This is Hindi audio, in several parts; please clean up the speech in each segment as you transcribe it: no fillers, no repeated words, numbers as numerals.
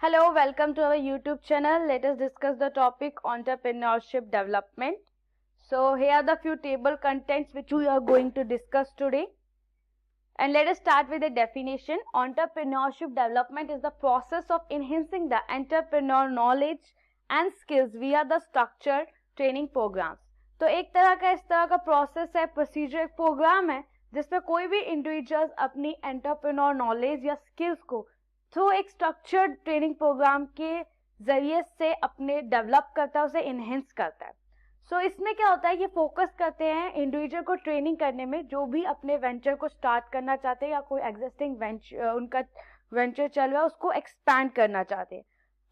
Hello, welcome to our YouTube channel. Let us discuss the topic entrepreneurship development. So here are the few table contents which we are going to discuss today. And let us start with the definition. Entrepreneurship development is the process of enhancing the entrepreneur knowledge and skills via the structured training programs. तो एक तरह का इस तरह का प्रोसेस है, प्रोसीजर, एक प्रोग्राम है जिसमें कोई भी इंडिविजुअल्स अपनी एंटरप्रेन्योर नॉलेज या स्किल्स को थ्रू एक स्ट्रक्चर्ड ट्रेनिंग प्रोग्राम के जरिए से अपने डेवलप करता है, उसे इनहेंस करता है. सो इसमें क्या होता है, ये फोकस करते हैं इंडिविजुअल को ट्रेनिंग करने में जो भी अपने वेंचर को स्टार्ट करना चाहते हैं या कोई एग्जिस्टिंग वेंचर उनका वेंचर चल रहा है उसको एक्सपैंड करना चाहते हैं.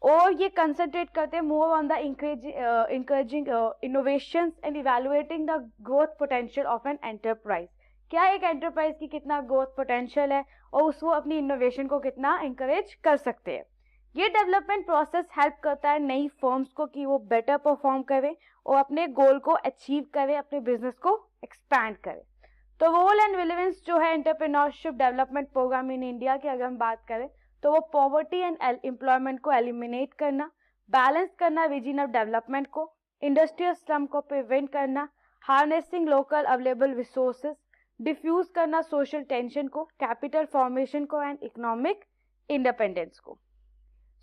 और ये कंसंट्रेट करते हैं more on the encouraging innovations and evaluating the growth potential of an enterprise. क्या एक एंटरप्राइज की कितना ग्रोथ पोटेंशियल है और उसको अपनी इनोवेशन को कितना इंकरेज कर सकते हैं. ये डेवलपमेंट प्रोसेस हेल्प करता है नई फर्म्स को कि वो बेटर परफॉर्म करें और अपने गोल को अचीव करें, अपने बिजनेस को एक्सपैंड करें. तो रोल एंड रिलेवेंस जो है entrepreneurship development programme in India की अगर हम बात करें तो वो पॉवर्टी एंड एम्प्लॉयमेंट को एलिमिनेट करना, बैलेंस करना रीजनल डेवलपमेंट को, इंडस्ट्रियल स्लम को प्रिवेंट करना, harnessing local available resources, diffuse करना सोशल टेंशन को, कैपिटल फॉर्मेशन को एंड इकोनॉमिक इंडिपेंडेंस को.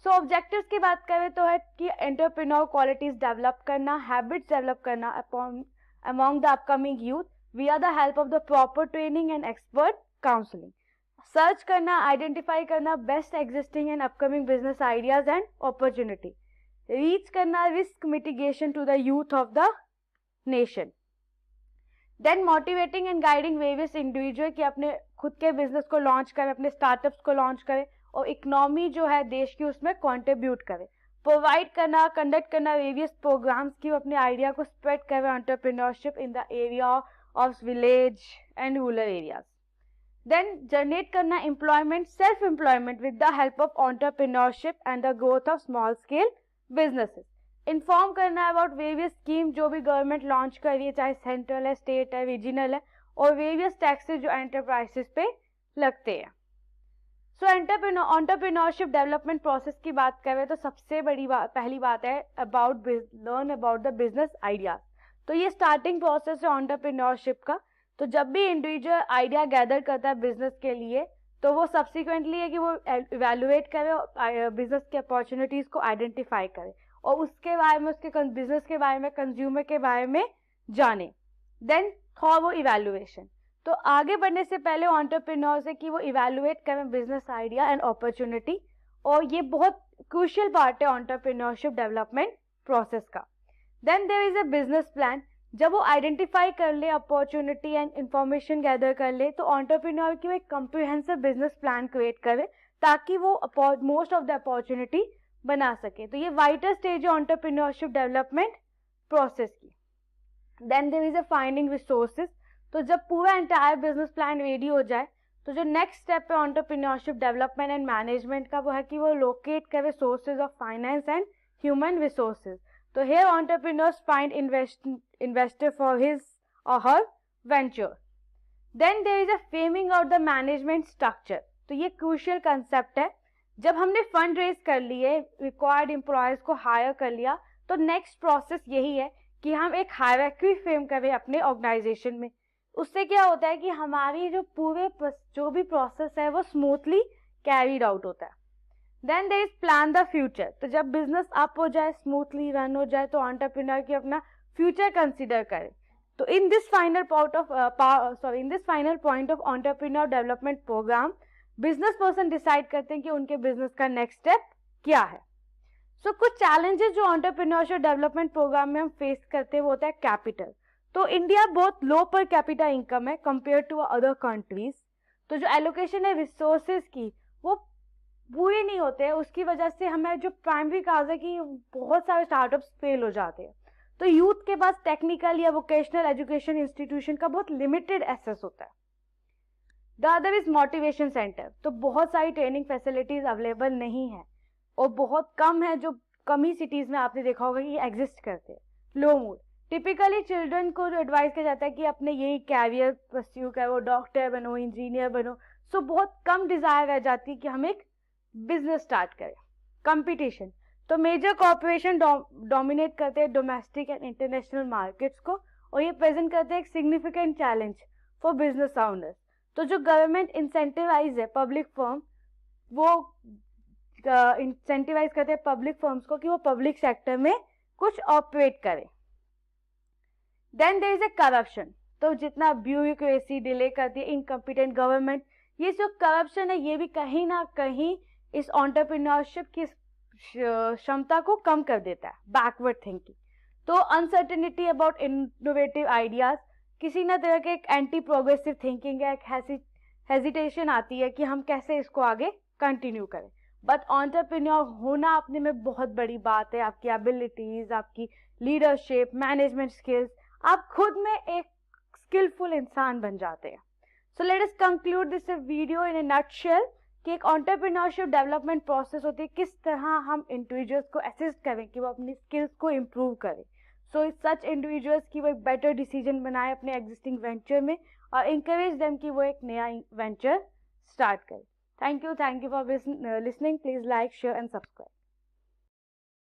सो ऑब्जेक्टिव्स की बात करें तो है कि एंटरप्रेन्योर क्वालिटीज डेवलप करना, हैबिट्स डेवलप करना among the upcoming youth via the help of the proper training and expert counselling, search करना, आइडेंटिफाई करना best existing and upcoming business ideas and opportunity, reach करना risk mitigation to the youth of the nation. Then motivating and guiding various individual कि अपने खुद के बिजनेस को लॉन्च करें, अपने स्टार्टअप्स को लॉन्च करें और इकोनॉमी जो है देश की उसमें कंट्रीब्यूट करें. प्रोवाइड करना, कंडक्ट करना वेरियस प्रोग्राम्स की अपने आइडिया को स्प्रेड करें entrepreneurship in the area of village and rural areas. Then generate करना employment, self employment with the help of entrepreneurship and the growth of small scale businesses. Inform करना अबाउट वेरियस स्कीम जो भी गवर्नमेंट लॉन्च कर रही है, चाहे सेंट्रल है, स्टेट है, रीजनल है, और वेरियस टैक्सेस जो एंटरप्राइजेस पे लगते हैं. सो एंटरप्रेन्योरशिप डेवलपमेंट प्रोसेस की बात करें तो सबसे बड़ी पहली बात है learn about the business idea. तो ये स्टार्टिंग प्रोसेस है एंटरप्रेन्योरशिप का. तो जब भी इंडिविजुअल आइडिया गैदर करता है बिजनेस के लिए तो वो सब्सिक्वेंटली है कि वो इवेल्युएट करे, बिजनेस के अपॉर्चुनिटीज को आइडेंटिफाई करे और उसके बारे में, उसके बिजनेस के बारे में, कंज्यूमर के बारे में जाने. देन थॉर वो इवेल्युएशन. तो आगे बढ़ने से पहले एंटरप्रेन्योर से कि वो इवेल्युएट करें बिजनेस आइडिया एंड अपॉर्चुनिटी, और ये बहुत क्रूशियल पार्ट है एंटरप्रेन्योरशिप डेवलपमेंट प्रोसेस का. Then there is a business plan. जब वो आइडेंटिफाई कर ले अपॉर्चुनिटी एंड इंफॉर्मेशन गैदर कर ले तो एंटरप्रेन्योर की वो एक कम्प्रिहेंसिव बिजनेस प्लान क्रिएट करे ताकि वो मोस्ट ऑफ द अपॉर्चुनिटी बना सके. तो ये वाइटल स्टेज है एंटरप्रेन्योरशिप डेवलपमेंट प्रोसेस की. Then there is a finding resources. तो जब पूरा एंटायर बिजनेस प्लान रेडी हो जाए तो जो नेक्स्ट स्टेप है एंटरप्रेन्योरशिप डेवलपमेंट एंड मैनेजमेंट का वो है कि वो लोकेट करे sources of finance and human resources. तो here entrepreneurs find investor for his और her venture. Then there is a framing out the management structure. तो ये क्रूशियल कंसेप्ट है. जब हमने फंड रेज कर लिए, रिक्वायर्ड एम्प्लॉयज को हायर कर लिया, तो नेक्स्ट प्रोसेस यही है कि हम एक हायरार्की फ्रेम करें अपने ऑर्गेनाइजेशन में. उससे क्या होता है कि हमारी जो भी प्रोसेस है वो स्मूथली कैरीड आउट होता है. Then there is plan the future. तो जब बिजनेस अप हो जाए, स्मूथली रन हो जाए, तो एंटरप्रेन्योर की अपना फ्यूचर कंसिडर करे. तो in this final point of entrepreneur development programme business person decide करते हैं कि उनके बिजनेस का नेक्स्ट स्टेप क्या है. सो कुछ चैलेंजेस जो एंटरप्रेन्योरशिप डेवलपमेंट प्रोग्राम में हम फेस करते हैं वो होता है कैपिटल. तो इंडिया बहुत लो पर कैपिटा इनकम है कंपेयर टू अदर कंट्रीज. तो जो एलोकेशन है रिसोर्सेज की वो पूरे नहीं होते हैं. उसकी वजह से हमें जो प्राइमरी काज है कि बहुत सारे स्टार्टअप्स फेल हो जाते हैं. तो यूथ के पास टेक्निकल या वोकेशनल एजुकेशन इंस्टीट्यूशन का बहुत लिमिटेड एक्सेस होता है. The other is motivation centre. तो बहुत सारी ट्रेनिंग फैसिलिटीज अवेलेबल नहीं है और बहुत कम है, जो कम ही सिटीज में आपने देखा होगा कि एग्जिस्ट करते हैं. लो मूड. टिपिकली चिल्ड्रन को जो एडवाइस किया जाता है कि अपने यही कैरियर परस्यू करो, डॉक्टर बनो, इंजीनियर बनो. सो बहुत कम डिजायर रह जाती है कि हम एक बिजनेस स्टार्ट करें. कंपटीशन, तो मेजर कॉर्पोरेशन डोमिनेट करते हैं डोमेस्टिक एंड इंटरनेशनल मार्केट्स को और ये प्रेजेंट करते हैं एक significant challenge for business owners. तो जो गवर्नमेंट इंसेंटिवाइज है पब्लिक फर्म, वो इंसेंटिवाइज करते हैं पब्लिक फर्म्स को कि वो पब्लिक सेक्टर में कुछ ऑपरेट करें। Then there is a corruption, तो जितना ब्यूरोक्रेसी डिले करती है इनकम्पिटेंट गवर्नमेंट, ये जो करप्शन है ये भी कहीं ना कहीं इस एंटरप्रेन्योरशिप की क्षमता को कम कर देता है, बैकवर्ड थिंकिंग। तो अनसर्टेनिटी अबाउट इनोवेटिव आइडियाज, किसी ना तरह के एक एंटी प्रोग्रेसिव थिंकिंग है, एक हेजिटेशन आती है कि हम कैसे इसको आगे कंटिन्यू करें। बट एंटरप्रेन्योर होना अपने में बहुत बड़ी बात है, आपकी एबिलिटीज, आपकी लीडरशिप, मैनेजमेंट स्किल्स, आप खुद में एक स्किलफुल इंसान बन जाते हैं। So let us conclude this video in A nutshell कि एक एंटरप्रेन्योरशिप डेवलपमेंट प्रोसेस होती है, किस तरह हम इंडिविजुअल्स को असिस्ट करें कि वो अपनी स्किल्स को इम्प्रूव करें। सो सच इंडिविजुअल्स की वो एक बेटर डिसीजन बनाए अपने एग्जिस्टिंग वेंचर में और इंकरेज देम कि वो एक नया वेंचर स्टार्ट करें। Thank you for listening. Please like, share and subscribe.